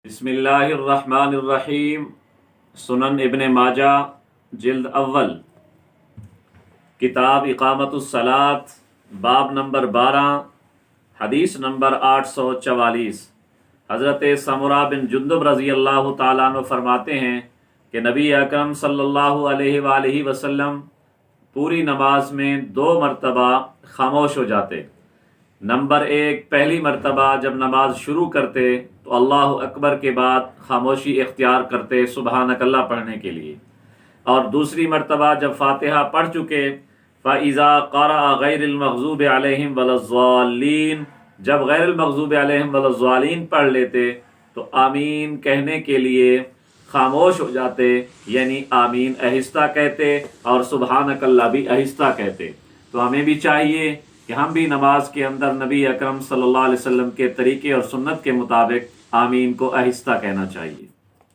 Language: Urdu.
بسم اللہ الرحمن الرحیم۔ سنن ابن ماجہ جلد اول، کتاب اقامت الصلاۃ، باب نمبر 12، حدیث نمبر 844۔ حضرت سمرہ بن جندب رضی اللہ تعالیٰ عنہ فرماتے ہیں کہ نبی اکرم صلی اللہ علیہ وآلہ وسلم پوری نماز میں 2 مرتبہ خاموش ہو جاتے۔ نمبر 1، پہلی مرتبہ جب نماز شروع کرتے تو اللہ اکبر کے بعد خاموشی اختیار کرتے سبحانک اللہ پڑھنے کے لیے، اور دوسری مرتبہ جب فاتحہ پڑھ چکے فَإِذَا قَرَأَ غَيْرِ الْمَغْضُوبِ عَلَيْهِمْ وَلَا الضَّالِّينَ، جب غیر المغضوب علیہم ولا الضالین پڑھ لیتے تو آمین کہنے کے لیے خاموش ہو جاتے، یعنی آمین آہستہ کہتے اور سبحانک اللہ بھی آہستہ کہتے۔ تو ہمیں بھی چاہیے کہ ہم بھی نماز کے اندر نبی اکرم صلی اللہ علیہ وسلم کے طریقے اور سنت کے مطابق آمین کو آہستہ کہنا چاہیے۔